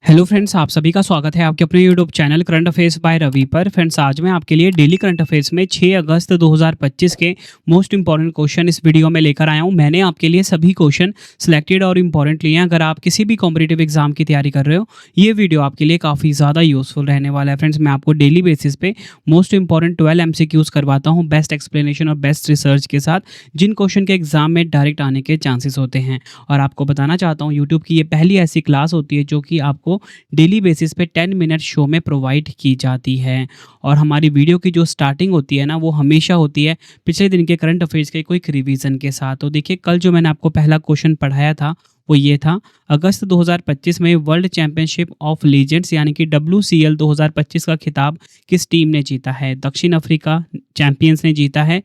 Hello friends, आप सभी का स्वागत है आपके अपने YouTube channel current affairs by Ravi पर। फ्रेंड्स, आज मैं आपके लिए डेली करंट अफेयर्स में 6 अगस्त 2025 के मोस्ट इंपॉर्टेंट क्वेश्चन इस वीडियो में लेकर आया हूं। मैंने आपके लिए सभी क्वेश्चन सिलेक्टेड और इंपॉर्टेंट लिए हैं। अगर आप किसी भी कॉम्पिटिटिव एग्जाम की तैयारी कर रहे हो, ये वीडियो आपके लिए काफ़ी ज़्यादा यूजफुल रहने वाला है। फ्रेंड्स, मैं आपको डेली बेसिस पे मोस्ट इंपॉर्टेंट 12 MCQs करवाता हूँ, बेस्ट एक्सप्लेनेशन और बेस्ट रिसर्च के साथ, जिन क्वेश्चन के एग्जाम में डायरेक्ट आने के चांसेस होते हैं। और आपको बताना चाहता हूँ, यूट्यूब की ये पहली ऐसी क्लास होती है जो कि आपको डेली बेसिस पे 10 मिनट शो में प्रोवाइड की जाती है। और हमारी वीडियो की जो स्टार्टिंग होती है ना, वो हमेशा होती है पिछले दिन के करंट अफेयर्स के क्विक रिवीजन के साथ। तो देखिए, कल जो मैंने आपको पहला क्वेश्चन पढ़ाया था वो ये था, अगस्त 2025 में वर्ल्ड चैंपियनशिप ऑफ लीजेंड्स यानी कि WCL 2025 का खिताब किस टीम ने जीता है? दक्षिण अफ्रीका चैंपियंस ने जीता है।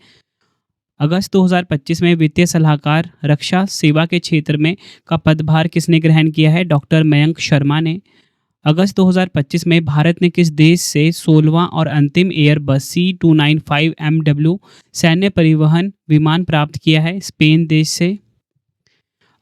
अगस्त 2025 में वित्तीय सलाहकार रक्षा सेवा के क्षेत्र में का पदभार किसने ग्रहण किया है? डॉक्टर मयंक शर्मा ने। अगस्त 2025 में भारत ने किस देश से 16वां और अंतिम एयरबस C295MW सैन्य परिवहन विमान प्राप्त किया है? स्पेन देश से।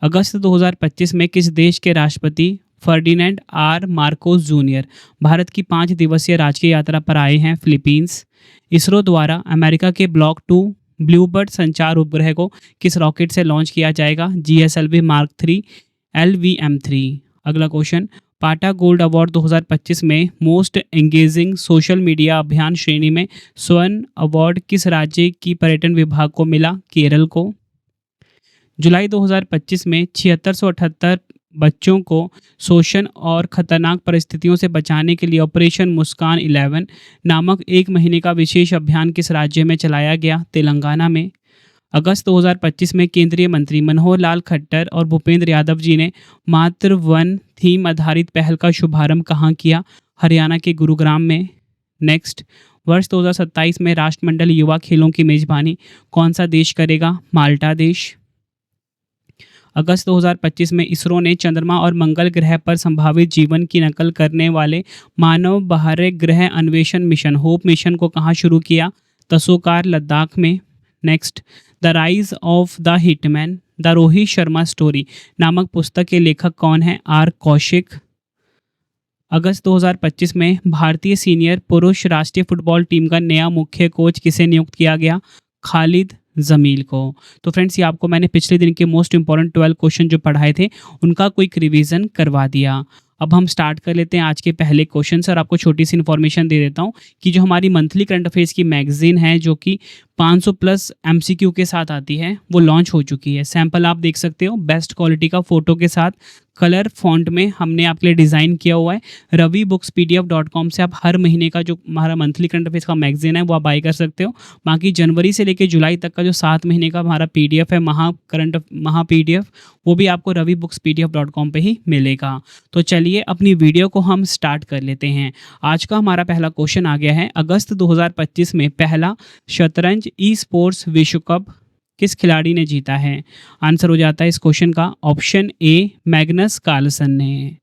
अगस्त 2025 में किस देश के राष्ट्रपति Ferdinand R Marcos junior Bharat की 5 दिवसीय राजकीय यात्रा पर आए हैं? फिलीपींस। इसरो द्वारा अमेरिका के ब्लॉक 2 ब्लूबर्ड संचार उपग्रह को किस रॉकेट से लॉन्च किया जाएगा? GSLV Mark 3 LVM-3। अगला क्वेश्चन, पाटा गोल्ड अवार्ड 2025 में मोस्ट एंगेजिंग सोशल मीडिया अभियान श्रेणी में स्वर्ण अवार्ड किस राज्य की पर्यटन विभाग को मिला? केरल को। जुलाई 2025 में 7678 बच्चों को शोषण और खतरनाक परिस्थितियों से बचाने के लिए ऑपरेशन मुस्कान 11 नामक 1 महीने का विशेष अभियान किस राज्य में चलाया गया? तेलंगाना में। अगस्त 2025 में केंद्रीय मंत्री मनोहर लाल खट्टर और भूपेंद्र यादव जी ने मातृ वन थीम आधारित पहल का शुभारंभ कहाँ किया? हरियाणा के गुरुग्राम में। नेक्स्ट, वर्ष 2027 में राष्ट्रमंडल युवा खेलों की मेजबानी कौन सा देश करेगा? माल्टा देश। अगस्त 2025 में इसरो ने चंद्रमा और मंगल ग्रह पर संभावित जीवन की नकल करने वाले मानव बाहरी ग्रह अन्वेषण मिशन होप मिशन को कहाँ शुरू किया? तसोकार लद्दाख में। Next, the rise of the hitman the Rohit Sharma story नामक पुस्तक के लेखक कौन है? आर कौशिक। अगस्त 2025 में भारतीय सीनियर पुरुष राष्ट्रीय फुटबॉल टीम का नया मुख्य कोच किसे नियुक्त किया गया? खालिद जमील को। तो फ्रेंड्स, ये आपको मैंने पिछले दिन के मोस्ट इंपॉर्टेंट 12 क्वेश्चन जो पढ़ाए थे उनका क्विक रिवीजन करवा दिया। अब हम स्टार्ट कर लेते हैं आज के पहले क्वेश्चन से। और आपको छोटी सी इन्फॉर्मेशन दे देता हूँ कि जो हमारी मंथली करंट अफेयर्स की मैगजीन है जो कि 500 प्लस MCQ के साथ आती है, वो लॉन्च हो चुकी है। सैंपल आप देख सकते हो, बेस्ट क्वालिटी का फोटो के साथ कलर फॉन्ट में हमने आपके लिए डिज़ाइन किया हुआ है। ravibookspdf.com से आप हर महीने का जो हमारा मंथली करंट अफेयर्स का मैगजीन है वो आप बाई कर सकते हो। बाकी जनवरी से लेकर जुलाई तक का जो 7 महीने का हमारा PDF है, महा PDF, वो भी आपको ravibookspdf.com पे ही मिलेगा। तो चलिए अपनी वीडियो को हम स्टार्ट कर लेते हैं। आज का हमारा पहला क्वेश्चन आ गया है, अगस्त 2025 में पहला शतरंज ई-स्पोर्ट्स विश्व कप किस खिलाड़ी ने जीता है? आंसर हो जाता है इस क्वेश्चन का ऑप्शन ए, मैग्नस कार्लसन ने।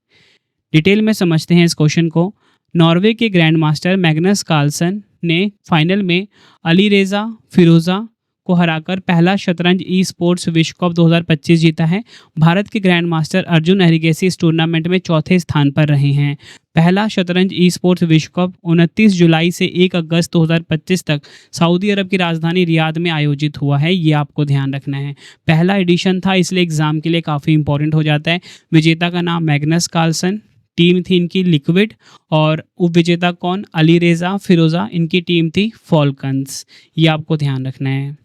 डिटेल में समझते हैं इस क्वेश्चन को। नॉर्वे के ग्रैंड मास्टर मैग्नस कार्लसन ने फाइनल में अलीरेजा फिरोजा को हराकर पहला शतरंज ई स्पोर्ट्स विश्व कप 2025 जीता है। भारत के ग्रैंड मास्टर अर्जुन एरिगेसी इस टूर्नामेंट में चौथे स्थान पर रहे हैं। पहला शतरंज ई स्पोर्ट्स विश्व कप 29 जुलाई से 1 अगस्त 2025 तक सऊदी अरब की राजधानी रियाद में आयोजित हुआ है। ये आपको ध्यान रखना है, पहला एडिशन था, इसलिए एग्जाम के लिए काफ़ी इंपॉर्टेंट हो जाता है। विजेता का नाम मैग्नस कार्लसन, टीम थी इनकी लिक्विड, और उपविजेता कौन? अलीरेजा फिरोजा, इनकी टीम थी फॉल्कन्स। ये आपको ध्यान रखना है।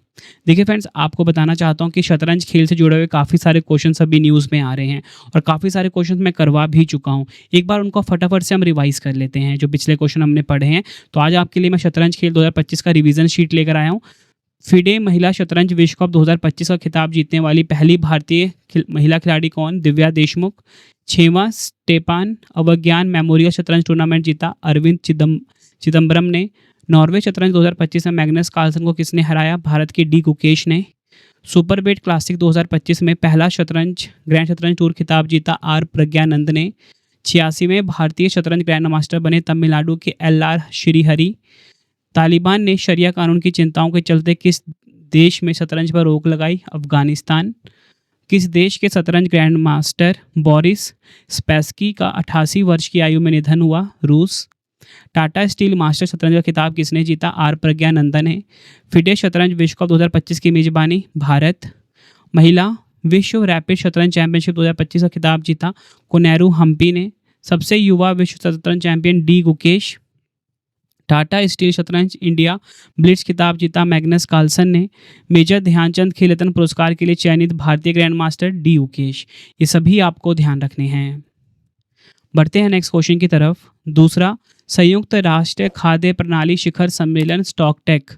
देखिए फ्रेंड्स, आपको बताना चाहता हूँ कि शतरंज खेल से जुड़े हुए काफ़ी सारे क्वेश्चन अभी न्यूज़ में आ रहे हैं और काफ़ी सारे क्वेश्चन मैं करवा भी चुका हूँ। एक बार उनको फटाफट से हम रिवाइज कर लेते हैं जो पिछले क्वेश्चन हमने पढ़े हैं। तो आज आपके लिए मैं शतरंज खेल 2025 का रिवीजन शीट लेकर आया हूँ। फिडे महिला शतरंज विश्व कप 2025 का खिताब जीतने वाली पहली भारतीय महिला खिलाड़ी कौन? दिव्या देशमुख। 6वां स्टेपान अवज्ञान मेमोरियल शतरंज टूर्नामेंट जीता अरविंद चिदम्बरम ने। नॉर्वे शतरंज 2025 में मैग्नस कार्लसन को किसने हराया? भारत के डी गुकेश ने। सुपर बेट क्लासिक 2025 में पहला ग्रैंड शतरंज टूर खिताब जीता आर प्रज्ञानंद ने। 86वें भारतीय शतरंज ग्रैंड मास्टर बने तमिलनाडु के LR श्रीहरि। तालिबान ने शरिया कानून की चिंताओं के चलते किस देश में शतरंज पर रोक लगाई? अफगानिस्तान। किस देश के शतरंज ग्रैंड मास्टर बोरिस स्पैस्की का 88 वर्ष की आयु में निधन हुआ? रूस। टाटा स्टील मास्टर शतरंज का खिताब किसने जीता? आर प्रज्ञानंदन ने। फिडे शतरंज विश्व कप 2025 की मेजबानी? भारत। महिला विश्व रैपिड शतरंज चैंपियनशिप 2025 का खिताब जीता? कोनेरू हम्पी ने। सबसे युवा विश्व शतरंज champion D Gukesh. Tata steel शतरंज इंडिया ब्लिट्ज खिताब जीता? मैग्नस कार्लसन ने। मेजर ध्यानचंद खेल रत्न पुरस्कार के लिए चयनित भारतीय ग्रैंड मास्टर? डी गुकेश। ये सभी आपको ध्यान रखने हैं। बढ़ते हैं नेक्स्ट क्वेश्चन की तरफ। दूसरा, संयुक्त राष्ट्र खाद्य प्रणाली शिखर सम्मेलन स्टॉकटेक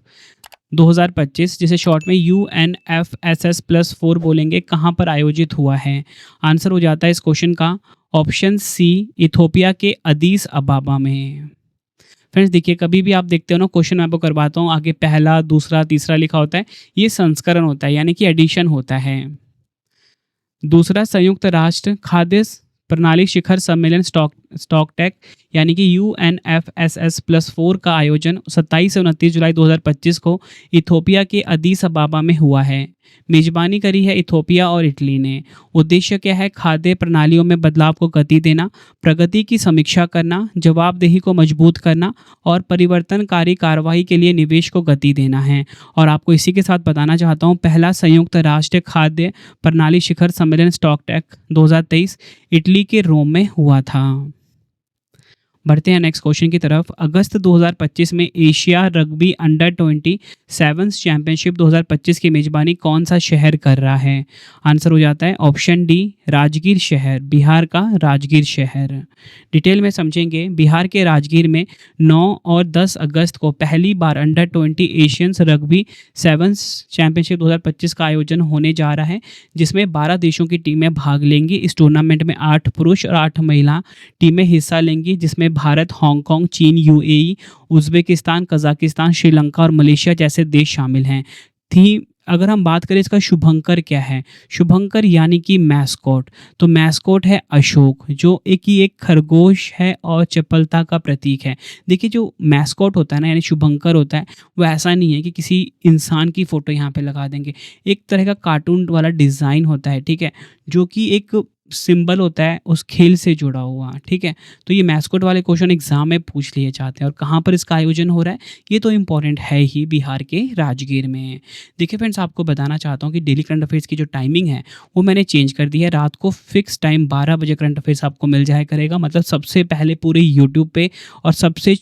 2025, जिसे शॉर्ट में UNFSS+4 बोलेंगे, कहाँ पर आयोजित हुआ है? आंसर हो जाता है इस क्वेश्चन का ऑप्शन सी, इथोपिया के अदीस अबाबा में। फ्रेंड्स देखिए, कभी भी आप देखते हो ना, क्वेश्चन मैं आपको करवाता हूँ, आगे पहला, दूसरा, तीसरा लिखा होता है, ये संस्करण होता है, यानी कि एडिशन होता है। दूसरा, संयुक्त राष्ट्र खाद्य प्रणाली शिखर सम्मेलन स्टॉकटेक यानी कि UNFSS+4 का आयोजन 27 से 29 जुलाई 2025 को इथोपिया के अदीस अबाबा में हुआ है। मेजबानी करी है इथोपिया और इटली ने। उद्देश्य क्या है? खाद्य प्रणालियों में बदलाव को गति देना, प्रगति की समीक्षा करना, जवाबदेही को मजबूत करना और परिवर्तनकारी कार्रवाई के लिए निवेश को गति देना है। और आपको इसी के साथ बताना चाहता हूँ, पहला संयुक्त राष्ट्र खाद्य प्रणाली शिखर सम्मेलन स्टॉकटेक 2023 इटली के रोम में हुआ था। बढ़ते हैं नेक्स्ट क्वेश्चन की तरफ। अगस्त 2025 में एशिया रग्बी अंडर 27 चैंपियनशिप 2025 की मेजबानी कौन सा शहर कर रहा है? आंसर हो जाता है ऑप्शन डी, राजगीर शहर, बिहार का राजगीर शहर। डिटेल में समझेंगे। बिहार के राजगीर में 9 और 10 अगस्त को पहली बार अंडर 20 एशियंस रग्बी 7 चैंपियनशिप 2025 का आयोजन होने जा रहा है, जिसमें 12 देशों की टीमें भाग लेंगी। इस टूर्नामेंट में 8 पुरुष और 8 महिला टीमें हिस्सा लेंगी, जिसमें भारत, हांगकांग, चीन, UAE, उज्बेकिस्तान, कजाकिस्तान, श्रीलंका और मलेशिया जैसे देश शामिल हैं। थीम, अगर हम बात करें इसका शुभंकर क्या है? शुभंकर यानी कि मैस्कॉट। तो मैस्कॉट है अशोक, जो एक खरगोश है और चपलता का प्रतीक है। देखिए, जो मैस्कॉट होता है ना, यानी शुभंकर होता है, वो ऐसा नहीं है कि किसी इंसान की फ़ोटो यहाँ पे लगा देंगे। एक तरह का कार्टून वाला डिज़ाइन होता है, ठीक है, जो कि एक सिंबल होता है उस खेल से जुड़ा हुआ, ठीक है। तो ये मैस्कॉट वाले क्वेश्चन एग्जाम में पूछ लिए जाते हैं। और कहाँ पर इसका आयोजन हो रहा है, ये तो इम्पॉर्टेंट है ही, बिहार के राजगीर में। देखिए फ्रेंड्स, आपको बताना चाहता हूँ कि डेली करंट अफेयर्स की जो टाइमिंग है वो मैंने चेंज कर दी है। रात को फिक्स टाइम 12 बजे करंट अफेयर्स आपको मिल जाया करेगा, मतलब सबसे पहले पूरे यूट्यूब पे, और सबसे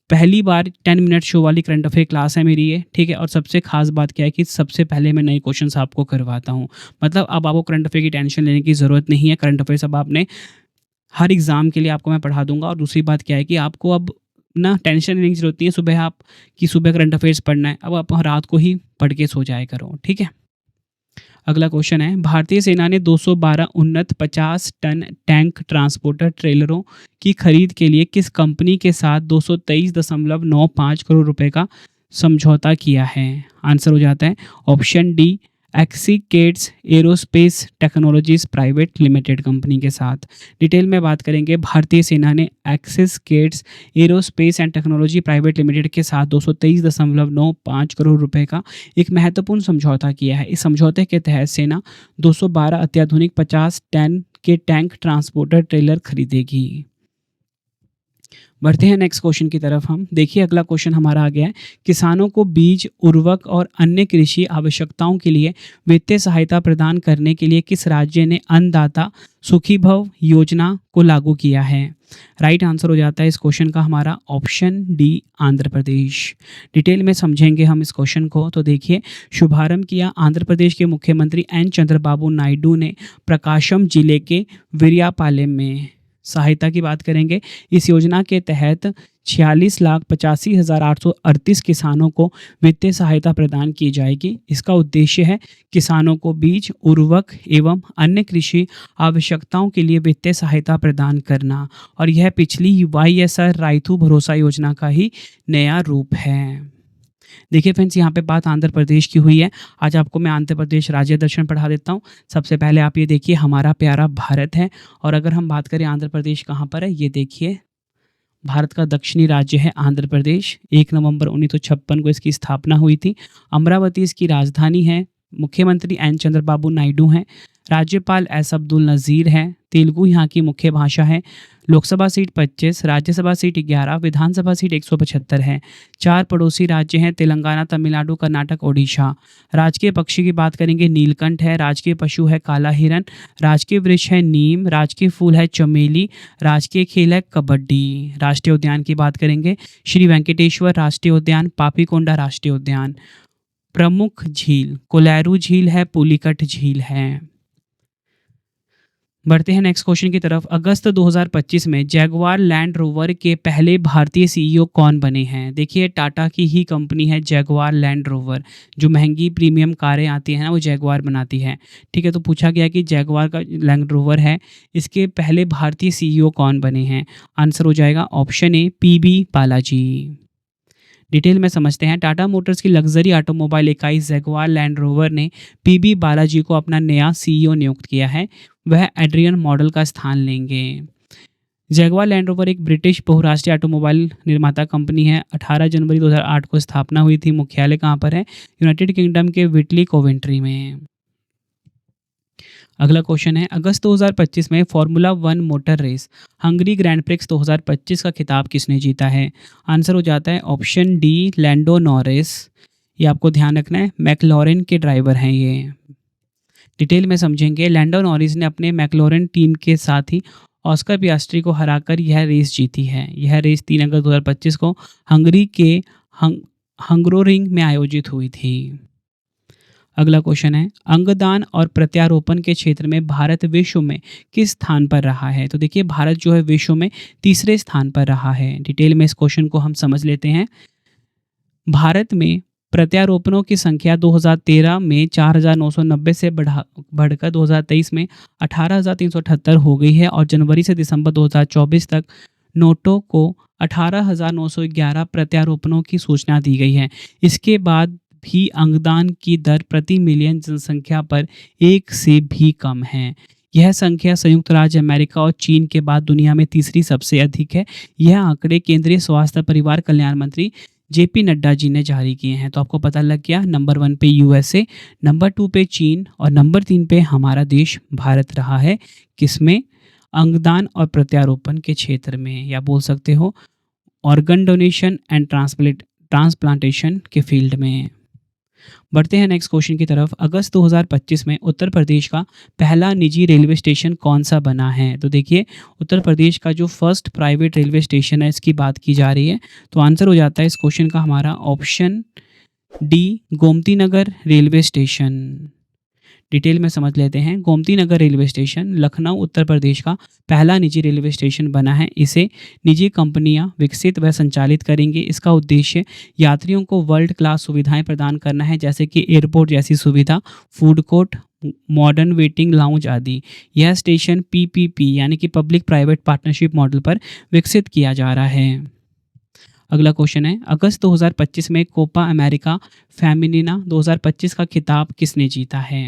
पहली बार 10 मिनट शो वाली करंट अफेयर क्लास है मेरी ये, ठीक है। और सबसे खास बात क्या है कि सबसे पहले मैं नए क्वेश्चंस आपको करवाता हूँ। मतलब अब आपको करंट अफेयर की टेंशन लेने की ज़रूरत नहीं है। करंट अफेयर्स अब आपने हर एग्ज़ाम के लिए आपको मैं पढ़ा दूंगा। और दूसरी बात क्या है कि आपको अब ना टेंशन लेने की ज़रूरत नहीं है। सुबह करंट अफेयर्स पढ़ना है, अब आप रात को ही पढ़ के सो जाया करो, ठीक है। अगला क्वेश्चन है, भारतीय सेना ने 212 उन्नत 50 टन टैंक ट्रांसपोर्टर ट्रेलरों की खरीद के लिए किस कंपनी के साथ 223.95 करोड़ रुपए का समझौता किया है? आंसर हो जाता है option D, Axiscades aerospace technologies private limited company के साथ। डिटेल में बात करेंगे, भारतीय सेना ने Axiscades aerospace and technology private limited के साथ 223.95 करोड़ रुपए का एक महत्वपूर्ण समझौता किया है। इस समझौते के तहत सेना 212 अत्याधुनिक 50 टन के टैंक ट्रांसपोर्टर ट्रेलर खरीदेगी। बढ़ते हैं नेक्स्ट क्वेश्चन की तरफ हम। देखिए, अगला क्वेश्चन हमारा आ गया है, किसानों को बीज, उर्वरक और अन्य कृषि आवश्यकताओं के लिए वित्तीय सहायता प्रदान करने के लिए किस राज्य ने अन्नदाता सुखीभव योजना को लागू किया है? राइट आंसर हो जाता है इस क्वेश्चन का हमारा option D, Andhra Pradesh. Detail में समझेंगे हम इस क्वेश्चन को। तो देखिए, शुभारंभ किया आंध्र प्रदेश के मुख्यमंत्री एन चंद्रबाबू नायडू ने प्रकाशम जिले के विरियापालेम में। सहायता की बात करेंगे, इस योजना के तहत 46,85,838 किसानों को वित्तीय सहायता प्रदान की जाएगी। इसका उद्देश्य है किसानों को बीज, उर्वरक एवं अन्य कृषि आवश्यकताओं के लिए वित्तीय सहायता प्रदान करना। और यह पिछली YSR राइतू भरोसा योजना का ही नया रूप है। देखिए फ्रेंड्स, यहाँ पे बात आंध्र प्रदेश की हुई है। आज आपको मैं आंध्र प्रदेश राज्य दर्शन पढ़ा देता हूँ। सबसे पहले आप ये देखिए, हमारा प्यारा भारत है। और अगर हम बात करें आंध्र प्रदेश कहाँ पर है, ये देखिए, भारत का दक्षिणी राज्य है आंध्र प्रदेश। 1 नवंबर 1956 को इसकी स्थापना हुई थी। अमरावती इसकी राजधानी है। मुख्यमंत्री एन चंद्रबाबू नायडू हैं। राज्यपाल एस अब्दुल नज़ीर हैं। तेलुगु यहाँ की मुख्य भाषा है। लोकसभा सीट 25, राज्यसभा सीट 11, विधानसभा सीट 175 है। 4 पड़ोसी राज्य हैं तेलंगाना, तमिलनाडु, कर्नाटक, ओडिशा। राजकीय पक्षी की बात करेंगे नीलकंठ है। राजकीय पशु है काला हिरन। राजकीय वृक्ष है नीम। राजकीय फूल है चमेली। राजकीय खेल है कबड्डी। राष्ट्रीय उद्यान की बात करेंगे श्री वेंकटेश्वर राष्ट्रीय उद्यान, पापीकोंडा राष्ट्रीय उद्यान। प्रमुख झील कोलेरू झील है, पुलिकट झील है। बढ़ते हैं नेक्स्ट क्वेश्चन की तरफ। अगस्त 2025 में जैगवार लैंड रोवर के पहले भारतीय सीईओ कौन बने हैं? देखिए टाटा की ही कंपनी है जैगवार लैंड रोवर। जो महंगी प्रीमियम कारें आती हैं ना वो जैगवार बनाती है। ठीक है, तो पूछा गया कि जैगवार का लैंड रोवर है, इसके पहले भारतीय सीईओ कौन बने हैं? आंसर हो जाएगा option A PB Balaji. Detail में समझते हैं। टाटा मोटर्स की लग्जरी ऑटोमोबाइल इकाई जैगवार लैंड रोवर ने पीबी बालाजी को अपना नया सीईओ नियुक्त किया है। वह एड्रियन मॉडल का स्थान लेंगे। जैगवार लैंड रोवर एक ब्रिटिश बहुराष्ट्रीय ऑटोमोबाइल निर्माता कंपनी है। 18 जनवरी 2008 को स्थापना हुई थी। मुख्यालय कहाँ पर है? यूनाइटेड किंगडम के विटली कोवेंट्री में। अगला क्वेश्चन है, अगस्त 2025 में formula 1 motor race Hungary grand prix 2025 का खिताब किसने जीता है? आंसर हो जाता है ऑप्शन डी लैंडो नॉरिस। ये आपको ध्यान रखना है, मैक्लॉरेन के ड्राइवर हैं ये। डिटेल में समझेंगे। लैंडो नॉरिस ने अपने मैक्लॉरेन टीम के साथ ही ऑस्कर पियास्ट्री को हराकर यह रेस जीती है। यह रेस 3 अगस्त 2025 को हंगरी के हंगरोरिंग में आयोजित हुई थी। अगला क्वेश्चन है, अंगदान और प्रत्यारोपण के क्षेत्र में भारत विश्व में किस स्थान पर रहा है? तो देखिए भारत जो है विश्व में तीसरे स्थान पर रहा है। डिटेल में इस क्वेश्चन को हम समझ लेते हैं। भारत में प्रत्यारोपणों की संख्या 2013 में 4,990 से बढ़कर 2023 में 18,378 हो गई है और जनवरी से दिसंबर 2024 तक नोटो को 18,911 प्रत्यारोपणों की सूचना दी गई है। इसके बाद भी अंगदान की दर प्रति मिलियन जनसंख्या पर 1 से भी कम है। यह संख्या संयुक्त राज्य अमेरिका और चीन के बाद दुनिया में तीसरी सबसे अधिक है। यह आंकड़े केंद्रीय स्वास्थ्य परिवार कल्याण मंत्री जेपी नड्डा जी ने जारी किए हैं। तो आपको पता लग गया, नंबर 1 पे यूएसए, नंबर 2 पे चीन और नंबर 3 पे हमारा देश भारत रहा है। किसमें? अंगदान और प्रत्यारोपण के क्षेत्र में, या बोल सकते हो ऑर्गन डोनेशन एंड ट्रांसप्लांटेशन के फील्ड में। बढ़ते हैं नेक्स्ट क्वेश्चन की तरफ। अगस्त 2025 में उत्तर प्रदेश का पहला निजी रेलवे स्टेशन कौन सा बना है? तो देखिए उत्तर प्रदेश का जो फर्स्ट प्राइवेट रेलवे स्टेशन है इसकी बात की जा रही है। तो आंसर हो जाता है इस क्वेश्चन का हमारा option D Gomti Nagar railway station. Detail में समझ लेते हैं। गोमती नगर रेलवे स्टेशन लखनऊ उत्तर प्रदेश का पहला निजी रेलवे स्टेशन बना है। इसे निजी कंपनियां विकसित व संचालित करेंगी। इसका उद्देश्य यात्रियों को वर्ल्ड क्लास सुविधाएं प्रदान करना है, जैसे कि एयरपोर्ट जैसी सुविधा, food court, modern waiting lounge आदि। यह स्टेशन पीपीपी यानी कि पब्लिक प्राइवेट पार्टनरशिप मॉडल पर विकसित किया जा रहा है। अगला क्वेश्चन है, अगस्त 2025 में कोपा अमेरिका फेमिनिना 2025 का खिताब किसने जीता है?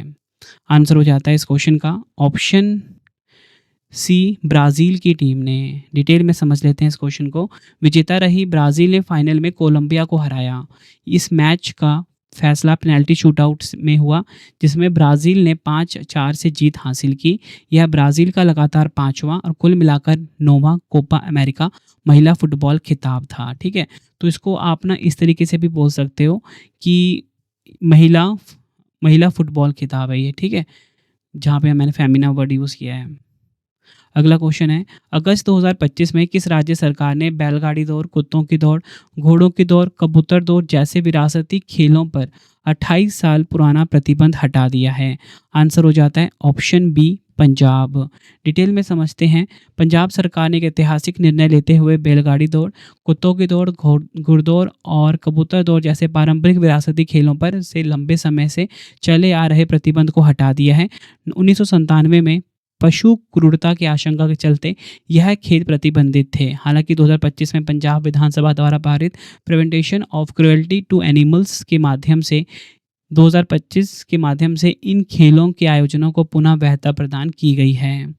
आंसर हो जाता है इस क्वेश्चन का ऑप्शन सी ब्राज़ील की टीम ने। डिटेल में समझ लेते हैं इस क्वेश्चन को। विजेता रही ब्राज़ील ने फाइनल में कोलंबिया को हराया। इस मैच का फैसला पेनल्टी शूटआउट में हुआ, जिसमें ब्राज़ील ने 5-4 से जीत हासिल की। यह ब्राज़ील का लगातार 5वां और कुल मिलाकर 9वां कोपा अमेरिका महिला फुटबॉल खिताब था। ठीक है, तो इसको आप ना इस तरीके से भी बोल सकते हो कि महिला फुटबॉल खिताब है ये। ठीक है, जहाँ पे मैंने फेमिना वर्ड यूज़ किया है। अगला क्वेश्चन है, अगस्त 2025 में किस राज्य सरकार ने बैलगाड़ी दौड़, कुत्तों की दौड़, घोड़ों की दौड़, कबूतर दौड़ जैसे विरासती खेलों पर 28 साल पुराना प्रतिबंध हटा दिया है? आंसर हो जाता है ऑप्शन बी पंजाब। डिटेल में समझते हैं। पंजाब सरकार ने एक ऐतिहासिक निर्णय लेते हुए बैलगाड़ी दौड़, कुत्तों की दौड़, घुड़दौड़ और कबूतर दौड़ जैसे पारंपरिक विरासती खेलों पर से लंबे समय से चले आ रहे प्रतिबंध को हटा दिया है। 1997 में पशु क्रूरता की आशंका के चलते यह खेल प्रतिबंधित थे। हालांकि 2025 में पंजाब विधानसभा द्वारा पारित prevention of cruelty to animals के माध्यम से 2025 के माध्यम से इन खेलों के आयोजनों को पुनः वैधता प्रदान की गई है।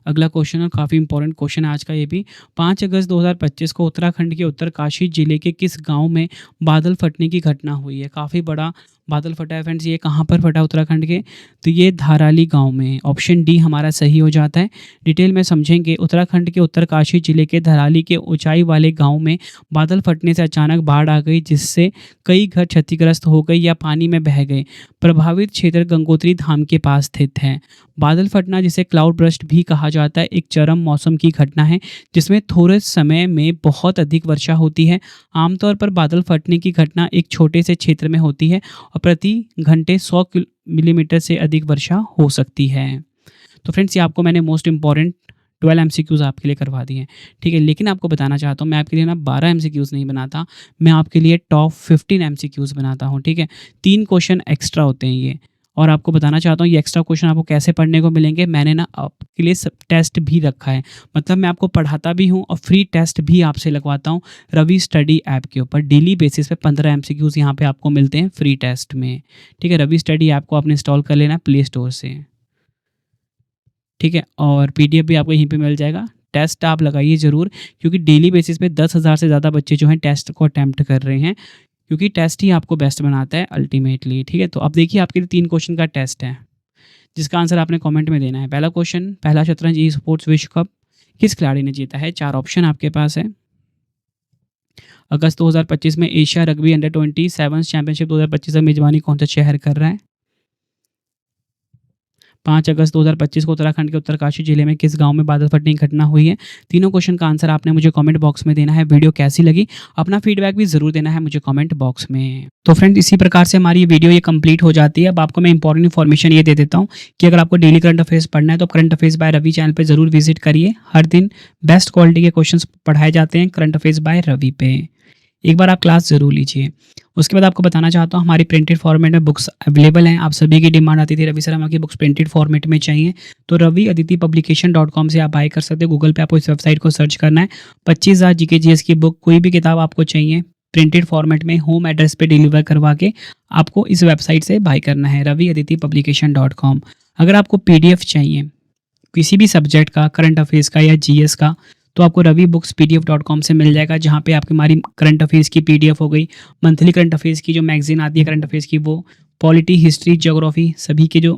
अगला क्वेश्चन है, काफ़ी इंपॉर्टेंट क्वेश्चन है आज का ये भी। 5 अगस्त 2025 को उत्तराखंड के उत्तरकाशी जिले के किस गांव में बादल फटने की घटना हुई है? काफ़ी बड़ा बादल फटा है फ्रेंड्स, ये कहाँ पर फटा उत्तराखंड के, तो ये धाराली गांव में। ऑप्शन डी हमारा सही हो जाता है। डिटेल में समझेंगे। उत्तराखंड के उत्तरकाशी जिले के धराली के ऊंचाई वाले गांव में बादल फटने से अचानक बाढ़ आ गई, जिससे कई घर क्षतिग्रस्त हो गए या पानी में बह गए। प्रभावित क्षेत्र गंगोत्री धाम के पास स्थित है। बादल फटना, जिसे क्लाउड बर्स्ट भी कहा जाता है, एक चरम मौसम की घटना है जिसमें थोड़े समय में बहुत अधिक वर्षा होती है। आमतौर पर बादल फटने की घटना एक छोटे से क्षेत्र में होती है और प्रति घंटे 100 मिलीमीटर से अधिक वर्षा हो सकती है। तो फ्रेंड्स, ये आपको मैंने मोस्ट इंपॉर्टेंट 12 MCQs आपके लिए करवा दिए हैं, ठीक है। लेकिन आपको बताना चाहता हूँ, मैं आपके लिए ना 12 MCQs नहीं बनाता, मैं आपके लिए टॉप 15 MCQs बनाता हूँ, ठीक है। 3 क्वेश्चन एक्स्ट्रा होते हैं ये, और आपको बताना चाहता हूँ ये एक्स्ट्रा क्वेश्चन आपको कैसे पढ़ने को मिलेंगे। मैंने ना आपके लिए सब टेस्ट भी रखा है, मतलब मैं आपको पढ़ाता भी हूँ और फ्री टेस्ट भी आपसे लगवाता हूँ रवि स्टडी ऐप के ऊपर। डेली बेसिस पे 15 MCQs यहाँ पे आपको मिलते हैं फ्री टेस्ट में, ठीक है। रवि स्टडी ऐप को आपने इंस्टॉल कर लेना प्ले स्टोर से, ठीक है। और PDF भी आपको यहीं पे मिल जाएगा। टेस्ट आप लगाइए ज़रूर, क्योंकि डेली बेसिस पे 10,000 से ज़्यादा बच्चे जो हैं टेस्ट को अटैम्प्ट कर रहे हैं, क्योंकि टेस्ट ही आपको बेस्ट बनाता है अल्टीमेटली, ठीक है। तो अब देखिए, आपके लिए 3 क्वेश्चन का टेस्ट है, जिसका आंसर आपने कमेंट में देना है। पहला क्वेश्चन, पहला शतरंज ई स्पोर्ट्स विश्व कप किस खिलाड़ी ने जीता है? 4 ऑप्शन आपके पास है। अगस्त 2025 में एशिया रग्बी अंडर-27 चैंपियनशिप 2025 का मेजबानी कौन सा शहर कर रहा है? 5 अगस्त 2025 को उत्तराखंड के उत्तरकाशी जिले में किस गांव में बादल फटने की घटना हुई है? तीनों क्वेश्चन का आंसर आपने मुझे कमेंट बॉक्स में देना है। वीडियो कैसी लगी, अपना फीडबैक भी ज़रूर देना है मुझे कमेंट बॉक्स में। तो फ्रेंड, इसी प्रकार से हमारी ये वीडियो ये कंप्लीट हो जाती है। अब आपको मैं इंपॉर्टेंट इन्फॉर्मेशन ये दे देता हूँ कि अगर आपको डेली करंट अफेयर्स पढ़ना है तो current affairs by Ravi channel पर जरूर विजिट करिए। हर दिन बेस्ट क्वालिटी के क्वेश्चन पढ़ाए जाते हैं करंट अफेयर्स बाय रवि पे। एक बार आप क्लास ज़रूर लीजिए। उसके बाद आपको बताना चाहता हूँ, हमारी प्रिंटेड फॉर्मेट में बुक्स अवेलेबल हैं। आप सभी की डिमांड आती थी रवि सर हमारी बुक्स प्रिंटेड फॉर्मेट में चाहिए, तो रवि अदिति publication.com से आप बाय कर सकते हो। गूगल पे आपको इस वेबसाइट को सर्च करना है। 25,000 GK GS की बुक, कोई भी किताब आपको चाहिए प्रिंटेड फॉर्मेट में होम एड्रेस पे डिलीवर करवा के आपको इस वेबसाइट से बाय करना है, रवि अदिति publication.com। अगर आपको PDF चाहिए किसी भी सब्जेक्ट का, करंट अफेयर्स का या GS का, तो आपको रवि बुक्स PDF.com से मिल जाएगा, जहाँ पे आपकी हमारी करंट अफेयर्स की PDF हो गई, मंथली करंट अफेयर्स की जो मैगजीन आती है करंट अफेयर्स की, वो पॉलिटी, हिस्ट्री, ज्योग्राफी सभी के जो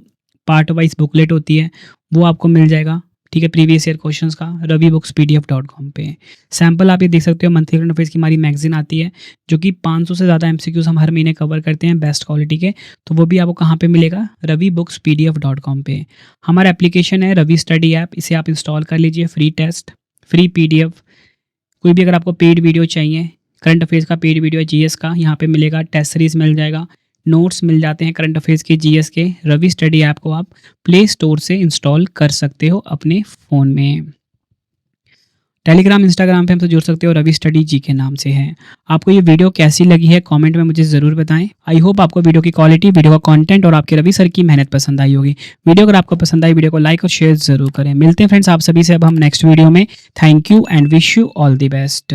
पार्ट वाइज बुकलेट होती है वो आपको मिल जाएगा, ठीक है। प्रीवियस ईयर क्वेश्चंस का रवि बुक्स PDF.com पे सैम्पल आप ये देख सकते हो। मंथली करंट अफेयर्स की हमारी मैगजीन आती है, जो कि 500 से ज़्यादा MCQs हम हर महीने कवर करते हैं बेस्ट क्वालिटी के, तो वो भी आपको कहाँ पे मिलेगा? रवि बुक्स PDF.com पे। हमारा एप्लीकेशन है रवि स्टडी ऐप, इसे आप इंस्टॉल कर लीजिए। फ्री टेस्ट, फ्री PDF, कोई भी अगर आपको पेड वीडियो चाहिए, करंट अफेयर्स का पेड वीडियो GS का यहाँ पे मिलेगा, टेस्ट सीरीज मिल जाएगा, नोट्स मिल जाते हैं करंट अफेयर्स के GS के। रवि स्टडी ऐप को आप प्ले स्टोर से इंस्टॉल कर सकते हो अपने फ़ोन में। टेलीग्राम, इंस्टाग्राम पे हमसे जुड़ सकते हो, रवि स्टडी जी के नाम से है। आपको ये वीडियो कैसी लगी है कमेंट में मुझे ज़रूर बताएं। आई होप आपको वीडियो की क्वालिटी, वीडियो का कंटेंट और आपके रवि सर की मेहनत पसंद आई होगी। वीडियो अगर आपको पसंद आई, वीडियो को लाइक और शेयर ज़रूर करें। मिलते हैं फ्रेंड्स आप सभी से अब हम नेक्स्ट वीडियो में। Thank you and wish you all the best.